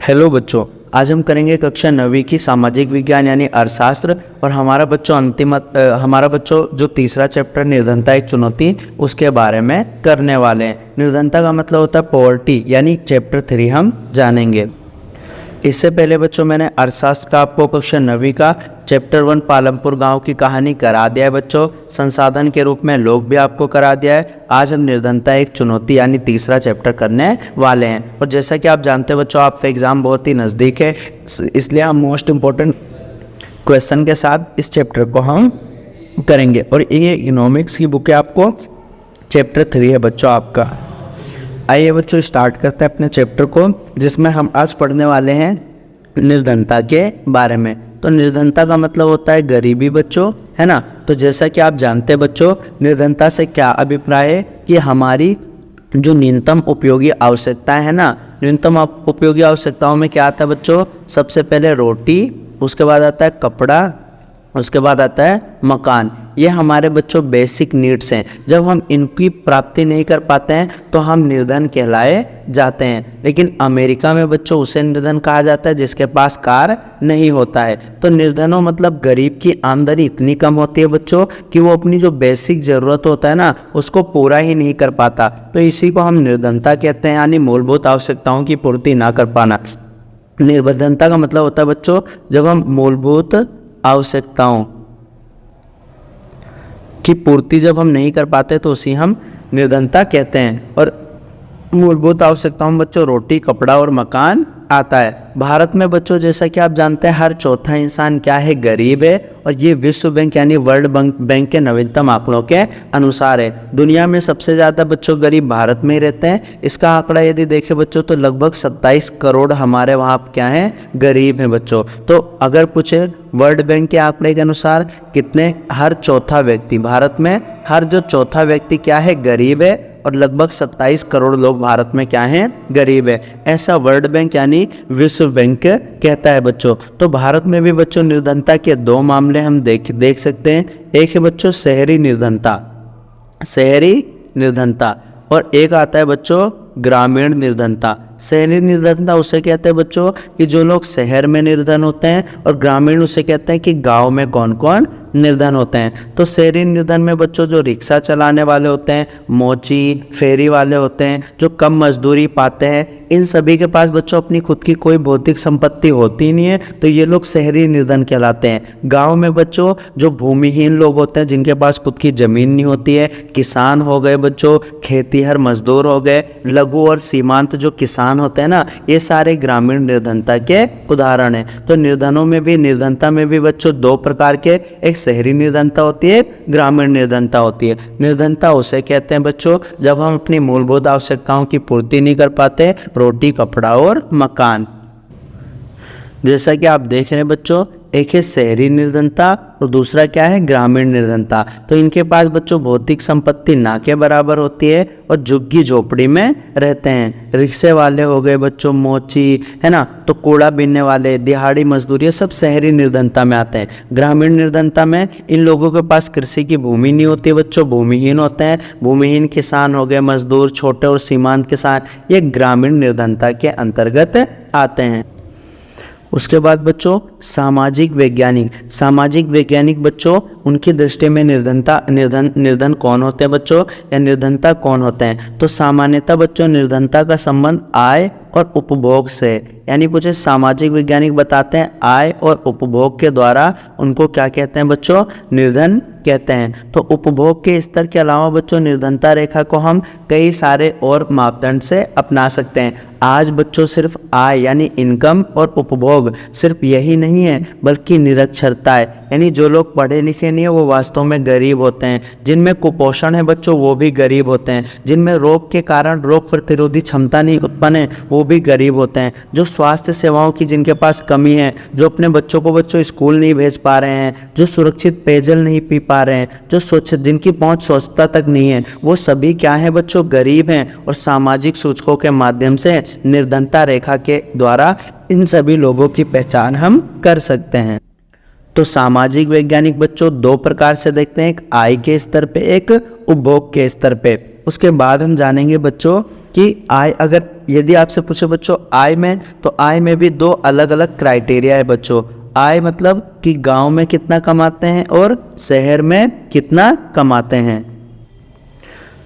Hello बच्चों, आज हम करेंगे कक्षा 9वीं की सामाजिक विज्ञान यानी अर्थशास्त्र। और हमारा बच्चों जो तीसरा चैप्टर निर्धनता एक चुनौती उसके बारे में करने वाले हैं। निर्धनता का मतलब होता है पॉवर्टी, यानी चैप्टर 3 हम जानेंगे। इससे पहले बच्चों मैंने अर्थशास्त्र का आपको कक्षा 9वीं का चैप्टर 1 पालमपुर गांव की कहानी करा दिया है बच्चों। संसाधन के रूप में लोग भी आपको करा दिया है। आज हम निर्धनता एक चुनौती यानी तीसरा चैप्टर करने वाले हैं। और जैसा कि आप जानते हैं बच्चों, आपका एग्ज़ाम बहुत ही नज़दीक है, इसलिए हम मोस्ट इम्पोर्टेंट क्वेश्चन के साथ इस चैप्टर को हम करेंगे। और ये इकोनॉमिक्स की बुक है, आपको चैप्टर 3 है बच्चों आपका। आइए बच्चों स्टार्ट करते हैं अपने चैप्टर को, जिसमें हम आज पढ़ने वाले हैं निर्धनता के बारे में। तो निर्धनता का मतलब होता है गरीबी बच्चों, है ना। तो जैसा कि आप जानते हैं बच्चों, निर्धनता से क्या अभिप्राय है कि हमारी जो न्यूनतम उपयोगी आवश्यकताएं है ना, न्यूनतम उपयोगी आवश्यकताओं में क्या आता है बच्चों? सबसे पहले रोटी, उसके बाद आता है कपड़ा, उसके बाद आता है मकान। ये हमारे बच्चों बेसिक नीड्स हैं। जब हम इनकी प्राप्ति नहीं कर पाते हैं तो हम निर्धन कहलाए जाते हैं। लेकिन अमेरिका में बच्चों उसे निर्धन कहा जाता है जिसके पास कार नहीं होता है। तो निर्धनों मतलब गरीब की आमदनी इतनी कम होती है बच्चों कि वो अपनी जो बेसिक ज़रूरत होता है ना उसको पूरा ही नहीं कर पाता। तो इसी को हम निर्धनता कहते हैं, यानी मूलभूत आवश्यकताओं की पूर्ति ना कर पाना। निर्धनता का मतलब होता है बच्चों जब हम मूलभूत आवश्यकताओं की पूर्ति जब हम नहीं कर पाते तो उसी हम निर्धनता कहते हैं। और मूलभूत आवश्यकताओं में बच्चों रोटी, कपड़ा और मकान आता है। भारत में बच्चों जैसा कि आप जानते हैं हर चौथा इंसान क्या है? गरीब है। और ये विश्व बैंक यानी वर्ल्ड बैंक के नवीनतम आंकड़ों के अनुसार है। दुनिया में सबसे ज़्यादा बच्चों गरीब भारत में ही रहते हैं। इसका आंकड़ा यदि देखें बच्चों तो लगभग 27 करोड़ हमारे वहाँ क्या हैं? गरीब हैं बच्चों। तो अगर पूछे वर्ल्ड बैंक के आंकड़े के अनुसार कितने, हर चौथा व्यक्ति भारत में, हर जो चौथा व्यक्ति क्या है? गरीब है। और लगभग 27 करोड़ लोग भारत में क्या हैं? गरीब है। ऐसा वर्ल्ड बैंक यानी विश्व बैंक कहता है बच्चों। तो भारत में भी बच्चों निर्धनता के 2 मामले हम देख सकते हैं। एक है बच्चों शहरी निर्धनता, और एक आता है बच्चों ग्रामीण निर्धनता। शहरी निर्धनता उसे कहते हैं बच्चों कि जो लोग शहर में निर्धन होते हैं, और ग्रामीण उसे कहते हैं कि गांव में कौन कौन निर्धन होते हैं। तो शहरी निर्धन में बच्चों जो रिक्शा चलाने वाले होते हैं, मोची, फेरी वाले होते हैं, जो कम मजदूरी पाते हैं, इन सभी के पास बच्चों अपनी खुद की कोई भौतिक संपत्ति होती नहीं है, तो ये लोग शहरी निर्धन कहलाते हैं। गांव में बच्चों जो भूमिहीन लोग होते हैं, जिनके पास खुद की जमीन नहीं होती है, किसान हो गए बच्चों, खेतीहर मजदूर हो गए, लघु और सीमांत जो किसान होते हैं ना, ये सारे ग्रामीण निर्धनता के उदाहरण हैं। तो निर्धनता में भी बच्चों 2 प्रकार के, एक शहरी निर्धनता होती है, एक ग्रामीण निर्धनता होती है। निर्धनता उसे कहते हैं बच्चों जब हम अपनी मूलभूत आवश्यकताओं की पूर्ति नहीं कर पाते, रोटी, कपड़ा और मकान। जैसा कि आप देख रहे हैं बच्चों, एक है शहरी निर्धनता और दूसरा क्या है? ग्रामीण निर्धनता। तो इनके पास बच्चों भौतिक संपत्ति ना के बराबर होती है और झुग्गी झोपड़ी में रहते हैं। रिक्शे वाले हो गए बच्चों, मोची, है ना, तो कूड़ा बीनने वाले, दिहाड़ी मजदूर, ये सब शहरी निर्धनता में आते हैं। ग्रामीण निर्धनता में इन लोगों के पास कृषि की भूमि नहीं होती बच्चों, भूमिहीन होते हैं। भूमिहीन किसान हो गए, मजदूर, छोटे और सीमांत किसान, ये ग्रामीण निर्धनता के अंतर्गत आते हैं। उसके बाद बच्चों सामाजिक वैज्ञानिक बच्चों, उनकी दृष्टि में निर्धन कौन होते हैं बच्चों, या निर्धनता कौन होते हैं? तो सामान्यतः बच्चों निर्धनता का संबंध आय और उपभोग से, यानी पूछे सामाजिक वैज्ञानिक बताते हैं आय और उपभोग के द्वारा उनको क्या कहते हैं बच्चों? निर्धन कहते हैं। तो उपभोग के स्तर के अलावा बच्चों निर्धनता रेखा को हम कई सारे और मापदंड से अपना सकते हैं। आज बच्चों सिर्फ आय यानी इनकम और उपभोग सिर्फ यही नहीं है, बल्कि निरक्षरता है, यानी जो लोग पढ़े लिखे नहीं है वो वास्तव में गरीब होते हैं। जिनमें कुपोषण है बच्चों वो भी गरीब होते हैं। जिनमें रोग के कारण रोग प्रतिरोधी क्षमता नहीं उत्पन्न है वो भी गरीब होते हैं। जो स्वास्थ्य सेवाओं की जिनके पास कमी है, जो अपने बच्चों को स्कूल नहीं भेज पा रहे हैं, जो सुरक्षित पेयजल नहीं पी पा रहे हैं, जो जिनकी पहुंच स्वच्छता तक नहीं है, वो सभी क्या है बच्चों? गरीब हैं। और सामाजिक सूचकों के माध्यम से निर्धनता रेखा के द्वारा इन सभी लोगों की पहचान हम कर सकते हैं। तो सामाजिक वैज्ञानिक बच्चों दो प्रकार से देखते हैं, एक आय के स्तर पे, एक उपभोग के स्तर पे। उसके बाद हम जानेंगे बच्चों कि आय, अगर यदि आपसे पूछे बच्चों आय में, तो आय में भी दो अलग अलग क्राइटेरिया है बच्चों। आय मतलब कि गांव में कितना कमाते हैं और शहर में कितना कमाते हैं।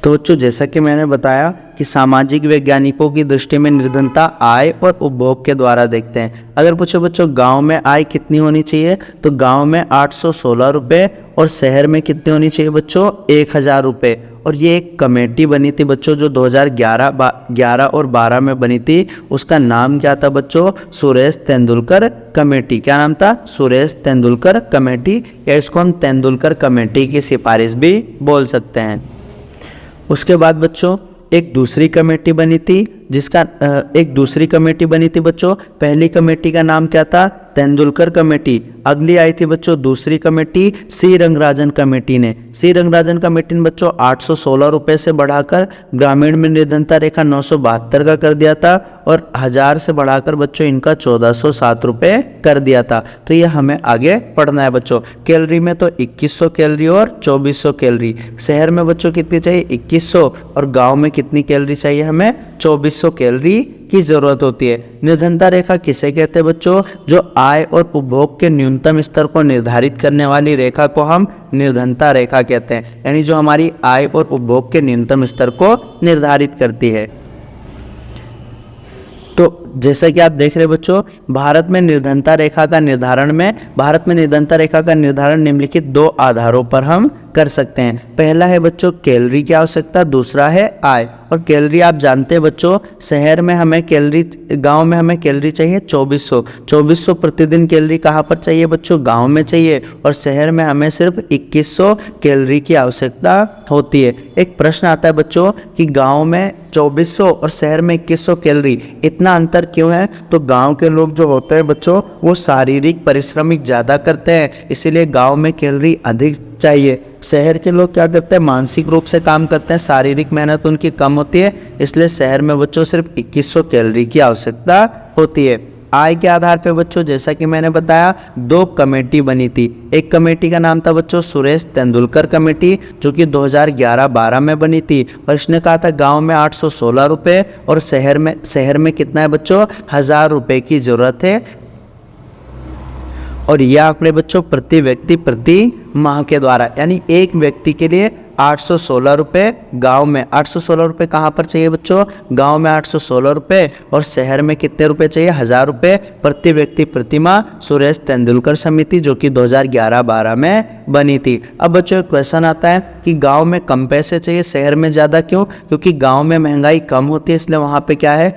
तो बच्चों जैसा कि मैंने बताया कि सामाजिक वैज्ञानिकों की दृष्टि में निर्धनता आय और उपभोग के द्वारा देखते हैं। अगर पूछो बच्चों गांव में आय कितनी होनी चाहिए, तो गांव में 816 रुपये और शहर में कितनी होनी चाहिए बच्चों, 1000 रुपये। और ये एक कमेटी बनी थी बच्चों जो 2011 और 12 में बनी थी। उसका नाम क्या था बच्चों, सुरेश तेंदुलकर कमेटी। क्या नाम था, सुरेश तेंदुलकर कमेटी, या इसको हम तेंदुलकर कमेटी की सिफारिश भी बोल सकते हैं। उसके बाद बच्चों एक दूसरी कमेटी बनी थी बच्चों। पहली कमेटी का नाम क्या था, तेंदुलकर कमेटी। अगली आई थी बच्चों दूसरी कमेटी, सी रंगराजन कमेटी ने। सी रंगराजन कमेटी ने बच्चों 816 रुपये से बढ़ाकर ग्रामीण में निर्धनता रेखा 972 का कर दिया था, और 1000 से बढ़ाकर बच्चों इनका 1407 रुपये कर दिया था। तो ये हमें आगे पढ़ना है बच्चों। कैलोरी में तो 2100 कैलोरी और 2400 कैलोरी। शहर में बच्चों कितनी चाहिए, 2100, और गाँव में कितनी कैलोरी चाहिए हमें, 2400 कैलोरी की जरूरत होती है। निर्धनता रेखा किसे कहते हैं बच्चों, जो आय और उपभोग के न्यूनतम स्तर को निर्धारित करने वाली रेखा को हम निर्धनता रेखा कहते हैं, यानी जो हमारी आय और उपभोग के न्यूनतम स्तर को निर्धारित करती है। तो जैसा कि आप देख रहे बच्चों, भारत में निर्धनता रेखा का निर्धारण निम्नलिखित दो आधारों पर हम कर सकते हैं। पहला है बच्चों कैलोरी की आवश्यकता, दूसरा है आय। और कैलोरी आप जानते हैं बच्चों, शहर में हमें कैलोरी, गांव में हमें कैलोरी चाहिए 2400 प्रतिदिन कैलोरी कहाँ पर चाहिए बच्चों, गांव में चाहिए, और शहर में हमें सिर्फ 2100 कैलोरी की आवश्यकता होती है। एक प्रश्न आता है बच्चों कि गांव में 2400 और शहर में 2100 कैलोरी, इतना अंतर क्यों है? तो गांव के लोग जो होते हैं बच्चों वो शारीरिक परिश्रम ज़्यादा करते हैं, इसीलिए गांव में कैलोरी अधिक चाहिए। शहर के लोग क्या करते हैं, मानसिक रूप से काम करते हैं, शारीरिक मेहनत उनकी कम होती है, इसलिए शहर में बच्चों सिर्फ 2100 कैलोरी की आवश्यकता होती है। आय के आधार पे बच्चों जैसा कि मैंने बताया दो कमेटी बनी थी। एक कमेटी का नाम था बच्चों सुरेश तेंदुलकर कमेटी, जो कि 2011-12 में बनी थी, और इसने कहा था गांव में 816 रुपये और शहर में कितना है बच्चों, 1000 रुपये की जरूरत है। और यह आंकड़े बच्चों प्रति व्यक्ति प्रति माह के द्वारा, यानी एक व्यक्ति के लिए 816 रुपये, गाँव में 816 रुपये कहाँ पर चाहिए बच्चों, गाँव में 816 रुपये, और शहर में कितने रुपए चाहिए, 1000 रुपये प्रति व्यक्ति प्रति माह। सुरेश तेंदुलकर समिति जो कि 2011-12 में बनी थी। अब बच्चों एक क्वेश्चन आता है कि गांव में कम पैसे चाहिए, शहर में ज़्यादा क्यों? क्योंकि गांव में महंगाई कम होती है, इसलिए वहाँ पे क्या है,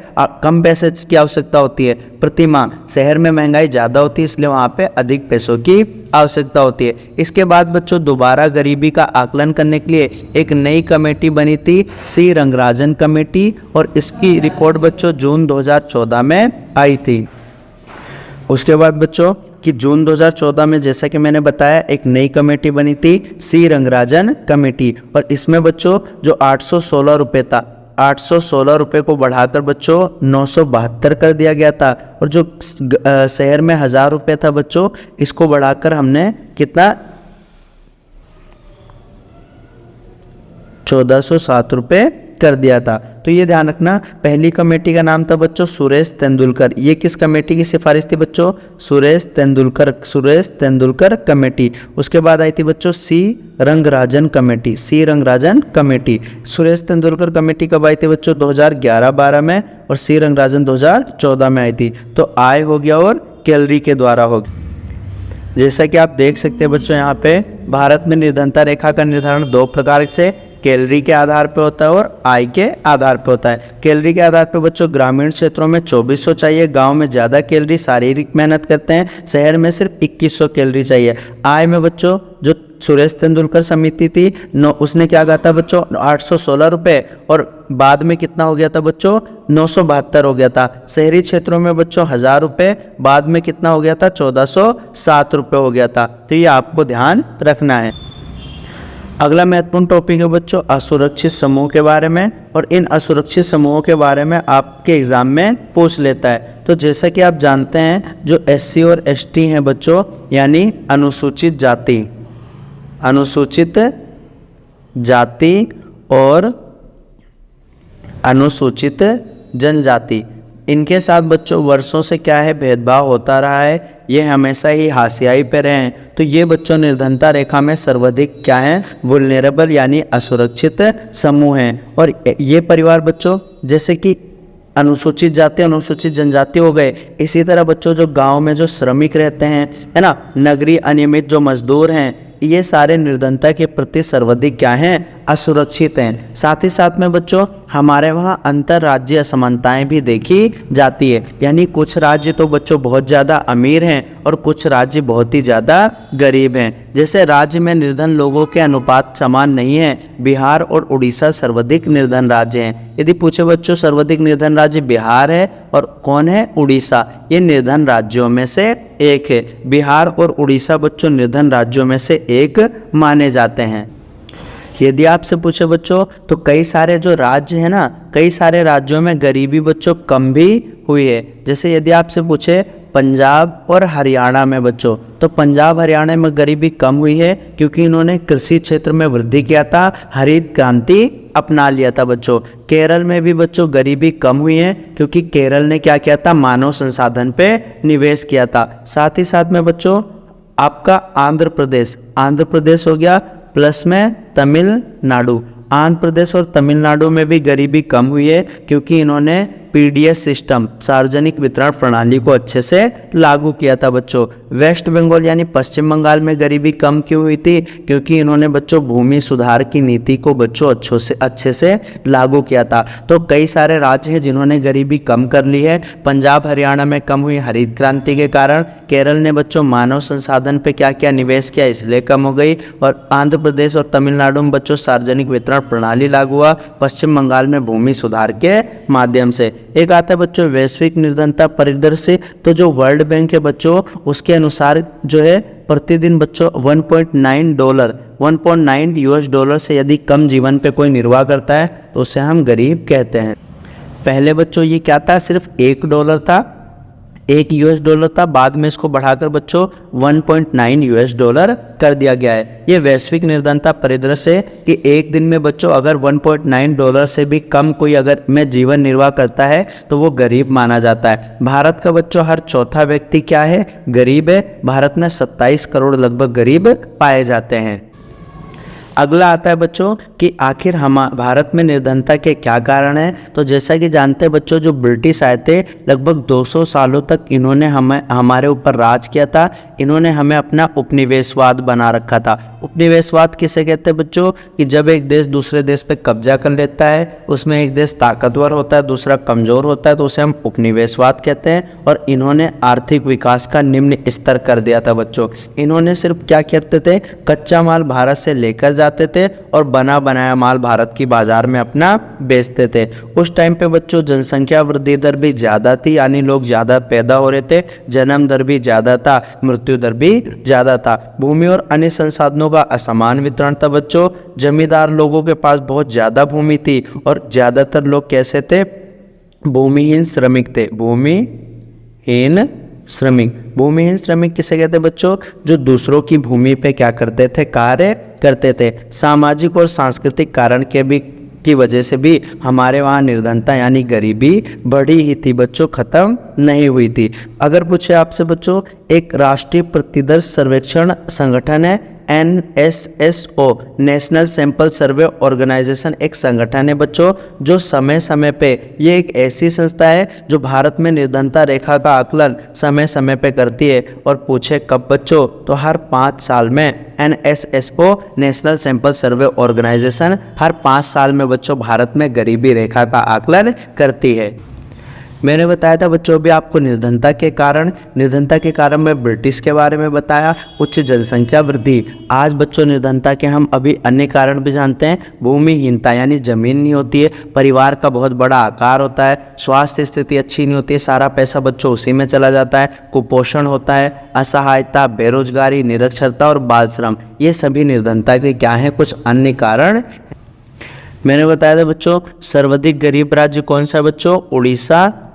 कम पैसे की आवश्यकता होती है प्रति माह। शहर में महंगाई ज़्यादा होती है, इसलिए वहाँ पे अधिक पैसों की आवश्यकता होती है। इसके बाद बच्चों दोबारा गरीबी का आकलन करने के लिए एक नई कमेटी बनी थी, सी रंगराजन कमेटी, और इसकी रिपोर्ट बच्चों जून 2014 में आई थी। उसके बाद बच्चों कि जून 2014 में जैसा कि मैंने बताया एक नई कमेटी बनी थी, सी रंगराजन कमेटी, और इसमें बच्चों जो 816 रुपये था, 816 रुपये को बढ़ाकर बच्चों 972 कर दिया गया था, और जो शहर में 1000 रुपये था बच्चों, इसको बढ़ाकर हमने कितना 1407 रुपये कर दिया था। तो ये ध्यान रखना, पहली कमेटी का नाम था बच्चों सुरेश तेंदुलकर। ये किस कमेटी की सिफारिश थी बच्चों, सुरेश तेंदुलकर कमेटी। उसके बाद आई थी बच्चों सी रंगराजन कमेटी, सुरेश तेंदुलकर कमेटी कब आई थी बच्चों, 2011-12 में, और सी रंगराजन 2014 में आई थी। तो आय हो गया और कैलोरी के द्वारा हो गया। जैसा कि आप देख सकते हैं बच्चों, यहाँ पे भारत में निर्धनता रेखा का निर्धारण दो प्रकार से कैलोरी के आधार पर होता है और आय के आधार पर होता है। कैलोरी के आधार पर बच्चों ग्रामीण क्षेत्रों में 2400 चाहिए, गांव में ज़्यादा कैलोरी, शारीरिक मेहनत करते हैं, शहर में सिर्फ 2100 कैलोरी चाहिए। आय में बच्चों जो सुरेश तेंदुलकर समिति थी उसने क्या कहा था बच्चों, 816 रुपये, और बाद में कितना हो गया था बच्चों, 972 हो गया था। शहरी क्षेत्रों में बच्चों 1000 रुपये, बाद में कितना हो गया था, 1407 रुपये हो गया था। तो ये आपको ध्यान रखना है। अगला महत्वपूर्ण टॉपिक है बच्चों असुरक्षित समूह के बारे में, और इन असुरक्षित समूहों के बारे में आपके एग्जाम में पूछ लेता है। तो जैसा कि आप जानते हैं जो SC और ST हैं बच्चों, यानी अनुसूचित जाति और अनुसूचित जनजाति, इनके साथ बच्चों वर्षों से क्या है भेदभाव होता रहा है, ये हमेशा ही हाशियाई पे रहे हैं। तो ये बच्चों निर्धनता रेखा में सर्वाधिक क्या है, वुल्नरेबल यानी असुरक्षित समूह हैं। और ये परिवार बच्चों जैसे कि अनुसूचित जाति अनुसूचित जनजाति हो गए, इसी तरह बच्चों जो गांव में जो श्रमिक रहते हैं, है ना, नगरीय अनियमित जो मजदूर हैं, ये सारे निर्धनता के प्रति सर्वाधिक क्या हैं, असुरक्षित हैं। साथ ही साथ में बच्चों हमारे वहाँ अंतर्राज्यीय असमानताएं भी देखी जाती है, यानी कुछ राज्य तो बच्चों बहुत ज़्यादा अमीर हैं और कुछ राज्य बहुत ही ज़्यादा गरीब हैं। जैसे राज्य में निर्धन लोगों के अनुपात समान नहीं है, बिहार और उड़ीसा सर्वाधिक निर्धन राज्य हैं। यदि पूछे बच्चों सर्वाधिक निर्धन राज्य बिहार है और कौन है, उड़ीसा, ये निर्धन राज्यों में से एक है। बिहार और उड़ीसा बच्चों निर्धन राज्यों में से एक माने जाते हैं। यदि आपसे पूछे बच्चों तो कई सारे जो राज्य हैं ना, कई सारे राज्यों में गरीबी बच्चों कम भी हुई है। जैसे यदि आपसे पूछे पंजाब और हरियाणा में बच्चों, तो पंजाब हरियाणा में गरीबी कम हुई है क्योंकि इन्होंने कृषि क्षेत्र में वृद्धि किया था, हरित क्रांति अपना लिया था बच्चों। केरल में भी बच्चों गरीबी कम हुई है क्योंकि केरल ने क्या किया था, मानव संसाधन पे निवेश किया था। साथ ही साथ में बच्चों आपका आंध्र प्रदेश हो गया, प्लस में तमिलनाडु, आंध्र प्रदेश और तमिलनाडु में भी गरीबी कम हुई है क्योंकि इन्होंने PDS सिस्टम सार्वजनिक वितरण प्रणाली को अच्छे से लागू किया था बच्चों। वेस्ट बंगाल यानी पश्चिम बंगाल में गरीबी कम क्यों हुई थी, क्योंकि इन्होंने बच्चों भूमि सुधार की नीति को बच्चों अच्छे से लागू किया था। तो कई सारे राज्य हैं जिन्होंने गरीबी कम कर ली है। पंजाब हरियाणा में कम हुई हरित क्रांति के कारण, केरल ने बच्चों मानव संसाधन पे क्या क्या निवेश किया इसलिए कम हो गई, और आंध्र प्रदेश और तमिलनाडु में बच्चों सार्वजनिक वितरण प्रणाली लागू हुआ, पश्चिम बंगाल में भूमि सुधार के माध्यम से। एक आता है बच्चों वैश्विक निर्धनता परिदृश्य, तो जो वर्ल्ड बैंक है बच्चों उसके अनुसार जो है प्रतिदिन बच्चों 1.9 US डॉलर से यदि कम जीवन पे कोई निर्वाह करता है तो उसे हम गरीब कहते हैं। पहले बच्चों ये क्या था, सिर्फ $1 था, $1 था, बाद में इसको बढ़ाकर बच्चों 1.9 US कर दिया गया है। ये वैश्विक निर्धनता परिदृश्य है कि एक दिन में बच्चों अगर $1.9 से भी कम कोई अगर में जीवन निर्वाह करता है तो वो गरीब माना जाता है। भारत का बच्चों हर चौथा व्यक्ति क्या है, गरीब है। भारत में 27 करोड़ लगभग गरीब पाए जाते हैं। अगला आता है बच्चों कि आखिर भारत में निर्धनता के क्या कारण है। तो जैसा कि जानते हैं बच्चों जो ब्रिटिश आए थे लगभग 200 सालों तक इन्होंने हमारे ऊपर राज किया था। इन्होंने हमें अपना उपनिवेशवाद बना रखा था। उपनिवेशवाद किसे कहते हैं बच्चों, कि जब एक देश दूसरे देश पे कब्जा कर लेता है, उसमें एक देश ताकतवर होता है दूसरा कमज़ोर होता है, तो उसे हम उपनिवेशवाद कहते हैं। और इन्होंने आर्थिक विकास का निम्न स्तर कर दिया था बच्चों। इन्होंने सिर्फ क्या करते थे, कच्चा माल भारत से लेकर जाते थे और बना बनाया माल भारत की बाजार में अपना बेचते थे। उस टाइम पे बच्चों जनसंख्या वृद्धि दर भी ज़्यादा थी, यानी लोग ज़्यादा पैदा हो रहे थे, जन्म दर भी ज़्यादा था, मृत्यु दर भी ज़्यादा था। भूमि और अन्य संसाधनों का असमान वितरण था बच्चों। जमींदार लोगों के पास बहुत ज़्यादा भूमि थी और ज़्यादातर लोग कैसे थे, भूमिहीन श्रमिक थे। भूमिहीन श्रमिक किसे कहते हैं बच्चों, जो दूसरों की भूमि पे क्या करते थे, कार्य करते थे। सामाजिक और सांस्कृतिक कारण की वजह से भी हमारे वहाँ निर्धनता यानी गरीबी बढ़ी ही थी बच्चों, खत्म नहीं हुई थी। अगर पूछे आपसे बच्चों, एक राष्ट्रीय प्रतिदर्श सर्वेक्षण संगठन है NSSO, national sample survey organisation, एक संगठन है बच्चों जो समय समय पे, ये एक ऐसी संस्था है जो भारत में निर्धनता रेखा का आकलन समय समय पे करती है। और पूछे कब बच्चों, तो हर 5 साल में NSSO, national sample survey organisation, हर 5 साल में बच्चों भारत में गरीबी रेखा का आकलन करती है। मैंने बताया था बच्चों अभी आपको निर्धनता के कारण मैं ब्रिटिश के बारे में बताया, उच्च जनसंख्या वृद्धि। आज बच्चों निर्धनता के हम अभी अन्य कारण भी जानते हैं। भूमिहीनता यानी जमीन नहीं होती है, परिवार का बहुत बड़ा आकार होता है, स्वास्थ्य स्थिति अच्छी नहीं होती है, सारा पैसा बच्चों उसी में चला जाता है, कुपोषण होता है, असहायता, बेरोजगारी, निरक्षरता और बाल श्रम, ये सभी निर्धनता के क्या हैं, कुछ अन्य कारण। मैंने बताया था बच्चों सर्वाधिक गरीब राज्य कौन सा है बच्चों,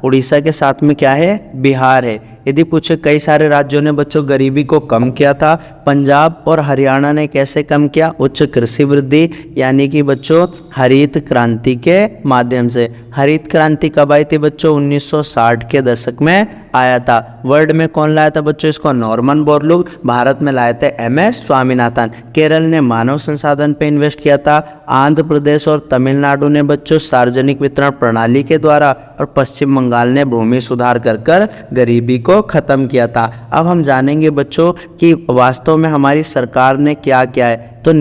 उड़ीसा के साथ में क्या है, बिहार है। यदि पूछे कई सारे राज्यों ने बच्चों गरीबी को कम किया था, पंजाब और हरियाणा ने कैसे कम किया, उच्च कृषि वृद्धि यानी कि बच्चों हरित क्रांति के माध्यम से। हरित क्रांति कब आई थी बच्चों, 1960 के दशक में आया था। वर्ल्ड में कौन लाया था बच्चों इसको, नॉर्मन बोरलुग। भारत में लाए थे MS स्वामीनाथन। केरल ने मानव संसाधन पे इन्वेस्ट किया था। आंध्र प्रदेश और तमिलनाडु ने बच्चों सार्वजनिक वितरण प्रणाली के द्वारा, और पश्चिम बंगाल ने भूमि सुधार कर गरीबी को खत्म किया था। अब हम जानेंगे बच्चों कि वास्तव में हमारी सरकार ने क्या किया है। तो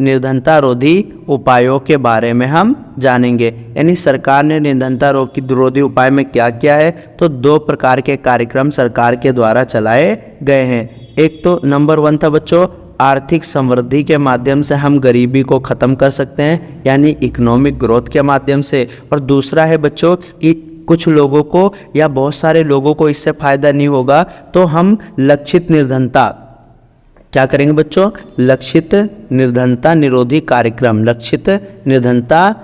निर्धनता रोधी उपायों के बारे में हम जानेंगे, यानी सरकार ने निर्धनता रोधी उपाय में क्या किया है। तो 2 प्रकार के कार्यक्रम सरकार के द्वारा चलाए गए हैं। एक तो नंबर 1 था बच्चों आर्थिक समृद्धि के माध्यम से हम गरीबी को ख़त्म कर सकते हैं, यानी इकोनॉमिक ग्रोथ के माध्यम से। और दूसरा है बच्चों कि कुछ लोगों को या बहुत सारे लोगों को इससे फ़ायदा नहीं होगा, तो हम लक्षित निर्धनता क्या करेंगे बच्चों, लक्षित निर्धनता निरोधी कार्यक्रम, लक्षित निर्धनता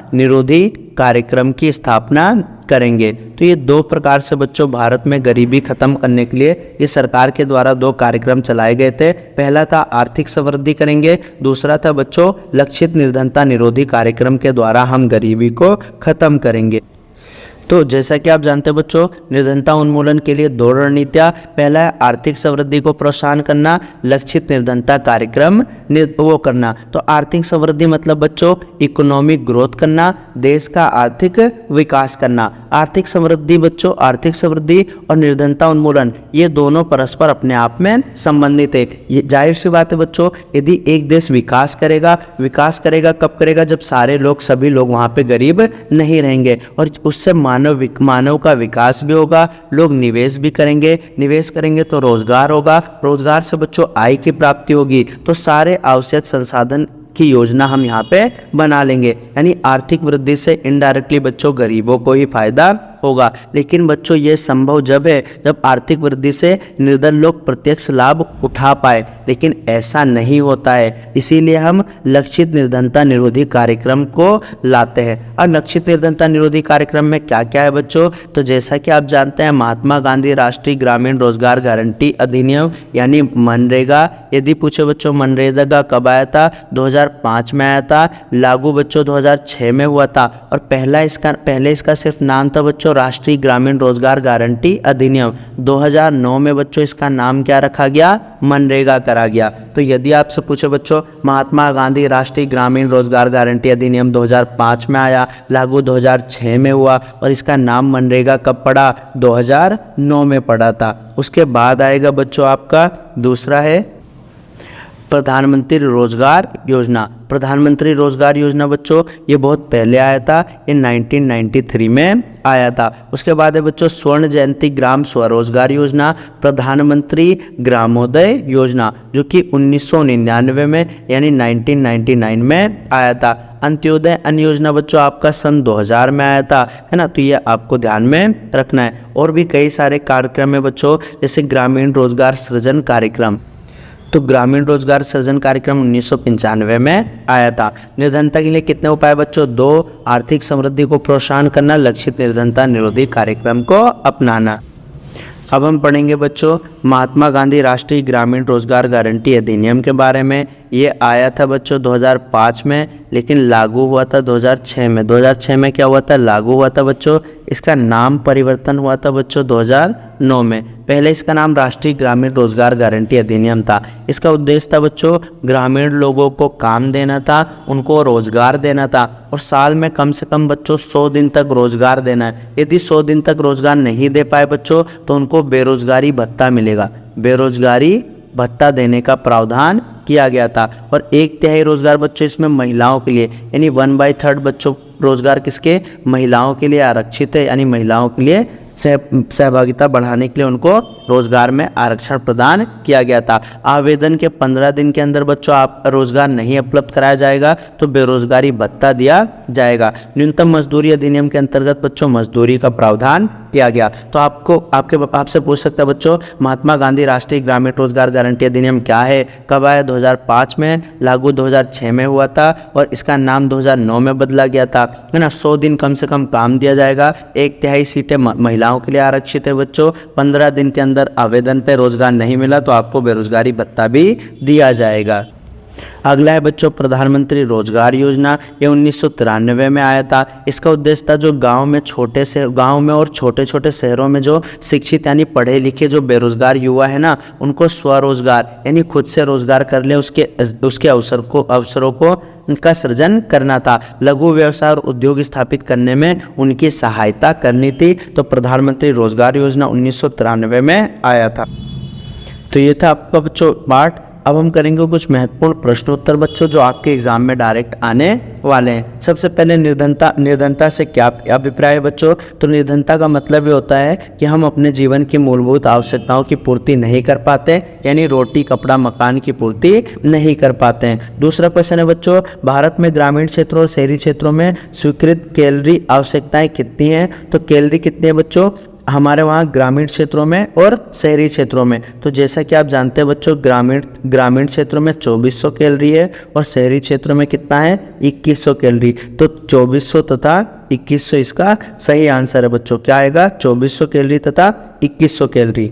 निरोधी कार्यक्रम की स्थापना करेंगे। तो ये 2 प्रकार से बच्चों भारत में गरीबी खत्म करने के लिए ये सरकार के द्वारा 2 कार्यक्रम चलाए गए थे। पहला था आर्थिक समृद्धि करेंगे, दूसरा था बच्चों लक्षित निर्धनता निरोधी कार्यक्रम के द्वारा हम गरीबी को खत्म करेंगे। तो जैसा कि आप जानते हैं बच्चों निर्धनता उन्मूलन के लिए 2 रणनीतियाँ। पहला है आर्थिक समृद्धि को प्रोत्साहन करना, लक्षित निर्धनता कार्यक्रम वो करना। तो आर्थिक समृद्धि मतलब बच्चों इकोनॉमिक ग्रोथ करना, देश का आर्थिक विकास करना। आर्थिक समृद्धि बच्चों, आर्थिक समृद्धि और निर्धनता उन्मूलन ये दोनों परस्पर अपने आप में संबंधित है। ये जाहिर सी बात है बच्चों, यदि एक देश विकास करेगा कब करेगा, जब सभी लोग वहाँ पे गरीब नहीं रहेंगे, और उससे मानव का विकास भी होगा, लोग निवेश भी करेंगे, निवेश करेंगे तो रोजगार होगा, रोजगार से बच्चों आय की प्राप्ति होगी, तो सारे आवश्यक संसाधन की योजना हम यहाँ पे बना लेंगे। यानी आर्थिक वृद्धि से इनडायरेक्टली बच्चों गरीबों को ही फायदा होगा। लेकिन बच्चों ये संभव जब है जब आर्थिक वृद्धि से निर्धन लोग प्रत्यक्ष लाभ उठा पाए, लेकिन ऐसा नहीं होता है। इसीलिए हम लक्षित निर्धनता निरोधी कार्यक्रम को लाते हैं। और लक्षित निर्धनता निरोधी कार्यक्रम में क्या क्या है बच्चों, तो जैसा कि आप जानते हैं महात्मा गांधी राष्ट्रीय ग्रामीण रोजगार गारंटी अधिनियम यानी मनरेगा। यदि पूछे बच्चों मनरेगा कब आया था, 2005 में आया था। लागू बच्चों 2006 में हुआ था। और पहले इसका सिर्फ नाम था बच्चों राष्ट्रीय ग्रामीण रोजगार गारंटी अधिनियम। 2009 में बच्चों इसका नाम क्या रखा गया, मनरेगा करा गया। तो यदि आपसे पूछे बच्चों महात्मा गांधी राष्ट्रीय ग्रामीण रोजगार गारंटी अधिनियम 2005 में आया, लागू 2006 में हुआ, और इसका नाम मनरेगा कब पड़ा, 2009 में पड़ा था। उसके बाद आएगा बच्चों आपका दूसरा है प्रधानमंत्री रोजगार योजना। प्रधानमंत्री रोजगार योजना बच्चों ये बहुत पहले आया था, ये 1993 में आया था। उसके बाद है बच्चों स्वर्ण जयंती ग्राम स्वरोजगार योजना, प्रधानमंत्री ग्रामोदय योजना जो कि 1999 में यानी 1999 में आया था। अंत्योदय अन्न योजना बच्चों आपका सन 2000 में आया था, है ना। तो ये आपको ध्यान में रखना है। और भी कई सारे कार्यक्रम है बच्चों, जैसे ग्रामीण रोजगार सृजन कार्यक्रम। तो ग्रामीण रोजगार सृजन कार्यक्रम 1995 में आया था। निर्धनता के लिए कितने उपाय बच्चों, 2 आर्थिक समृद्धि को प्रोत्साहन करना, लक्षित निर्धनता निरोधी कार्यक्रम को अपनाना। अब हम पढ़ेंगे बच्चों महात्मा गांधी राष्ट्रीय ग्रामीण रोजगार गारंटी अधिनियम के बारे में। ये आया था बच्चों 2005 में, लेकिन लागू हुआ था 2006 में। 2006 में क्या हुआ था, लागू हुआ था बच्चों। इसका नाम परिवर्तन हुआ था बच्चों 2009 में। पहले इसका नाम राष्ट्रीय ग्रामीण रोजगार गारंटी अधिनियम था। इसका उद्देश्य था बच्चों ग्रामीण लोगों को काम देना था, उनको रोजगार देना था, और साल में कम से कम बच्चों 100 दिन तक रोजगार देना है। यदि 100 दिन तक रोजगार नहीं दे पाए बच्चों तो उनको बेरोजगारी भत्ता मिलेगा। बेरोजगारी भत्ता देने का प्रावधान किया गया था। और 1/3 रोजगार बच्चों इसमें महिलाओं के लिए, यानी 1/3 बच्चों रोजगार किसके, महिलाओं के लिए आरक्षित है, यानी महिलाओं के लिए सहभागिता बढ़ाने के लिए उनको रोजगार में आरक्षण प्रदान किया गया था। आवेदन के 15 दिन के अंदर बच्चों आप रोजगार नहीं उपलब्ध कराया जाएगा तो बेरोजगारी भत्ता दिया जाएगा। न्यूनतम मजदूरी अधिनियम के अंतर्गत बच्चों मजदूरी का प्रावधान किया गया। तो आपसे पूछ सकता है बच्चों, महात्मा गांधी राष्ट्रीय ग्रामीण रोजगार गारंटी अधिनियम क्या है, कब आया, 2005 में, लागू 2006 में हुआ था और इसका नाम 2009 में बदला गया था, है ना। 100 दिन कम से कम काम दिया जाएगा, 1/3 सीटें महिलाओं के लिए आरक्षित है बच्चों। 15 दिन के अंदर आवेदन पे रोजगार नहीं मिला तो आपको बेरोजगारी भत्ता भी दिया जाएगा। अगला है बच्चों प्रधानमंत्री रोजगार योजना। ये 1993 में आया था। इसका उद्देश्य था जो गांव में और छोटे छोटे शहरों में जो शिक्षित यानी पढ़े लिखे जो बेरोजगार युवा है ना, उनको स्वरोजगार यानी खुद से रोजगार कर ले, उसके अवसरों को उनका सृजन करना था। लघु व्यवसाय और उद्योग स्थापित करने में उनकी सहायता करनी थी। तो प्रधानमंत्री रोजगार योजना 1993 में आया था। तो ये था आपका बच्चों पार्ट। अब हम करेंगे कुछ महत्वपूर्ण प्रश्नोत्तर बच्चों जो आपके एग्जाम में डायरेक्ट आने वाले हैं। सबसे पहले निर्धनता से क्या अभिप्राय है बच्चों। तो निर्धनता का मतलब ये होता है कि हम अपने जीवन की मूलभूत आवश्यकताओं की पूर्ति नहीं कर पाते, यानी रोटी कपड़ा मकान की पूर्ति नहीं कर पाते हैं। दूसरा क्वेश्चन है बच्चों, भारत में ग्रामीण क्षेत्रों और शहरी क्षेत्रों में स्वीकृत कैलोरी आवश्यकताएं कितनी हैं। तो कैलोरी कितनी है बच्चों हमारे वहाँ ग्रामीण क्षेत्रों में और शहरी क्षेत्रों में। तो जैसा कि आप जानते हैं बच्चों, ग्रामीण क्षेत्रों में 2400 कैलोरी है और शहरी क्षेत्रों में कितना है 2100 कैलोरी। तो 2400 तथा 2100 इसका सही आंसर है बच्चों। क्या आएगा 2400 कैलोरी तथा 2100 कैलोरी।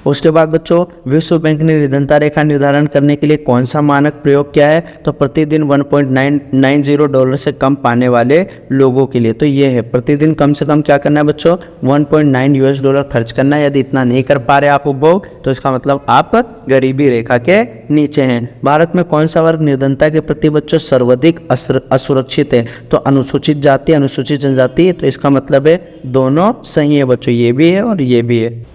उसके बाद बच्चों विश्व बैंक ने निर्धनता रेखा निर्धारण करने के लिए कौन सा मानक प्रयोग किया है। तो प्रतिदिन $1.90 से कम पाने वाले लोगों के लिए। तो ये है प्रतिदिन कम से कम क्या करना है बच्चों $1.9 खर्च करना है। यदि इतना नहीं कर पा रहे आप उपभोग तो इसका मतलब आप गरीबी रेखा के नीचे हैं। भारत में कौन सा वर्ग निर्धनता के प्रति बच्चों सर्वाधिक असुरक्षित है। तो अनुसूचित जाति अनुसूचित जनजाति। तो इसका मतलब है दोनों सही है बच्चों, ये भी है और ये भी है।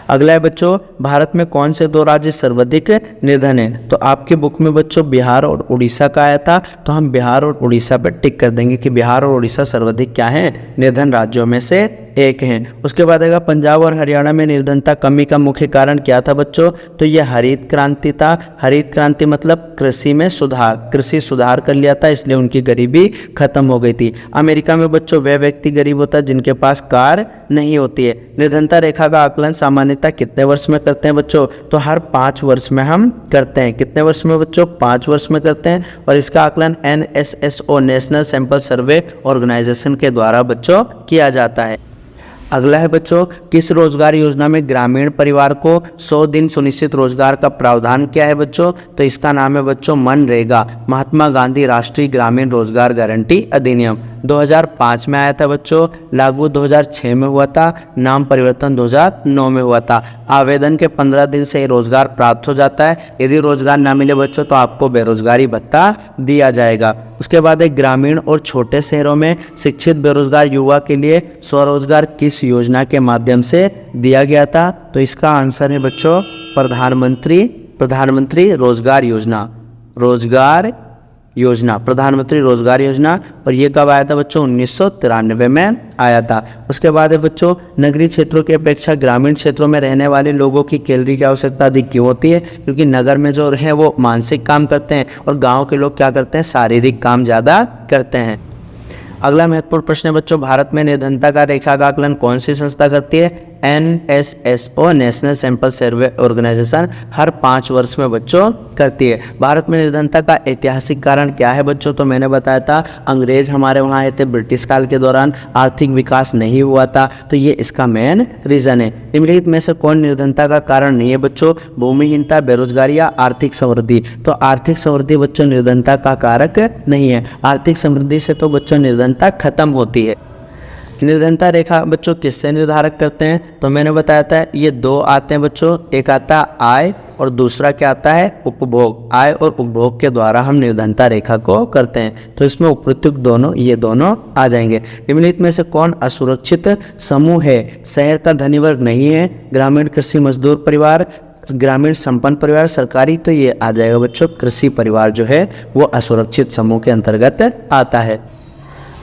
अगला है बच्चों, भारत में कौन से 2 राज्य सर्वाधिक निर्धन हैं। तो आपके बुक में बच्चों बिहार और उड़ीसा का आया था, तो हम बिहार और उड़ीसा पर टिक कर देंगे कि बिहार और उड़ीसा सर्वाधिक क्या है निर्धन राज्यों में से एक हैं। उसके बाद आएगा पंजाब और हरियाणा में निर्धनता कमी का मुख्य कारण क्या था बच्चों। तो ये हरित क्रांति था। हरित क्रांति मतलब कृषि में सुधार, कृषि सुधार कर लिया था, इसलिए उनकी गरीबी खत्म हो गई थी। अमेरिका में बच्चों वह व्यक्ति गरीब होता है जिनके पास कार नहीं होती है। निर्धनता रेखा का आकलन सामान्यतः कितने वर्ष में करते हैं बच्चों। तो हर 5 वर्ष में हम करते हैं। कितने वर्ष में बच्चों 5 वर्ष में करते हैं। और इसका आकलन NSSO national sample survey organisation के द्वारा बच्चों किया जाता है। अगला है बच्चों, किस रोजगार योजना में ग्रामीण परिवार को 100 दिन सुनिश्चित रोजगार का प्रावधान किया है बच्चों। तो इसका नाम है बच्चों मनरेगा, महात्मा गांधी राष्ट्रीय ग्रामीण रोजगार गारंटी अधिनियम। 2005 में आया था बच्चों, लागू 2006 में हुआ था, नाम परिवर्तन 2009 में हुआ था। आवेदन के 15 दिन से रोजगार प्राप्त हो जाता है। यदि रोजगार ना मिले बच्चों तो आपको बेरोजगारी भत्ता दिया जाएगा। उसके बाद एक ग्रामीण और छोटे शहरों में शिक्षित बेरोजगार युवा के लिए स्वरोजगार किस योजना के माध्यम से दिया गया था। तो इसका आंसर है बच्चों प्रधानमंत्री रोजगार योजना, प्रधानमंत्री रोजगार योजना। और ये कब आया था बच्चों 1993 में आया था। उसके बाद है बच्चों, नगरीय क्षेत्रों की अपेक्षा ग्रामीण क्षेत्रों में रहने वाले लोगों की कैलोरी की आवश्यकता अधिक क्यों होती है। क्योंकि नगर में जो है वो मानसिक काम करते हैं और गाँव के लोग क्या करते हैं शारीरिक काम ज़्यादा करते हैं। अगला महत्वपूर्ण प्रश्न है बच्चों, भारत में निर्धनता का रेखा का आकलन कौन सी संस्था करती है। NSSO national sample survey organisation हर 5 वर्ष में बच्चों करती है। भारत में निर्धनता का ऐतिहासिक कारण क्या है बच्चों। तो मैंने बताया था अंग्रेज हमारे वहाँ आए थे, ब्रिटिश काल के दौरान आर्थिक विकास नहीं हुआ था, तो ये इसका मेन रीजन है। निम्नलिखित में से कौन निर्धनता का कारण नहीं है बच्चों। भूमिहीनता, बेरोजगारी या आर्थिक समृद्धि। तो आर्थिक समृद्धि बच्चों निर्धनता का कारक नहीं है। आर्थिक समृद्धि से तो बच्चों निर्धनता खत्म होती है। निर्धनता रेखा बच्चों किससे निर्धारित करते हैं। तो मैंने बताया था ये 2 आते हैं बच्चों, एक आता है आय और दूसरा क्या आता है उपभोग। आय और उपभोग के द्वारा हम निर्धनता रेखा को करते हैं। तो इसमें उपयुक्त ये दोनों आ जाएंगे। निम्नलिखित में से कौन असुरक्षित समूह है। शहर का धनी वर्ग नहीं है, ग्रामीण कृषि मजदूर परिवार, ग्रामीण संपन्न परिवार सरकारी, तो ये आ जाएगा बच्चों कृषि परिवार जो है वो असुरक्षित समूह के अंतर्गत आता है।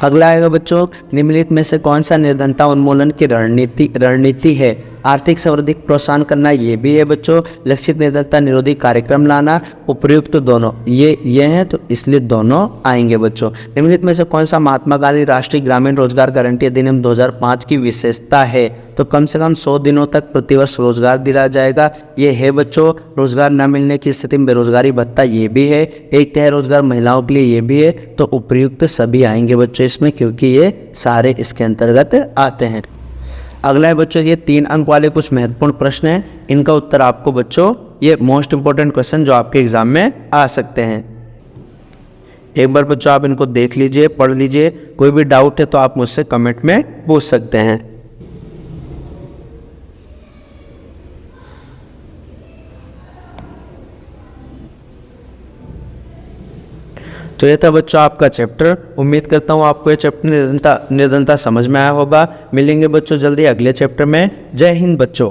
अगला आएगा बच्चों, निम्नलिखित में से कौन सा निर्धनता उन्मूलन की रणनीति है? आर्थिक समृद्धि को प्रोत्साहन करना, ये भी है बच्चों। लक्षित निर्धनता निरोधी कार्यक्रम लाना, उपयुक्त दोनों ये हैं, तो इसलिए दोनों आएंगे बच्चों। निम्नलिखित में से कौन सा महात्मा गांधी राष्ट्रीय ग्रामीण रोजगार गारंटी अधिनियम 2005 की विशेषता है? तो कम से कम 100 दिनों तक प्रतिवर्ष रोजगार दिया जाएगा, ये है बच्चों। रोजगार न मिलने की स्थिति में बेरोजगारी भत्ता, ये भी है। 1/3 रोजगार महिलाओं के लिए, ये भी है। तो उपयुक्त सभी आएंगे बच्चों इसमें, क्योंकि ये सारे इसके अंतर्गत आते हैं। अगला है बच्चों, ये 3 अंक वाले कुछ महत्वपूर्ण प्रश्न हैं, इनका उत्तर आपको बच्चों, ये मोस्ट इंपॉर्टेंट क्वेश्चन जो आपके एग्जाम में आ सकते हैं। एक बार बच्चों आप इनको देख लीजिए, पढ़ लीजिए, कोई भी डाउट है तो आप मुझसे कमेंट में पूछ सकते हैं। तो ये था बच्चों आपका चैप्टर। उम्मीद करता हूँ आपको ये चैप्टर निर्धनता समझ में आया होगा। मिलेंगे बच्चों जल्दी अगले चैप्टर में। जय हिंद बच्चों।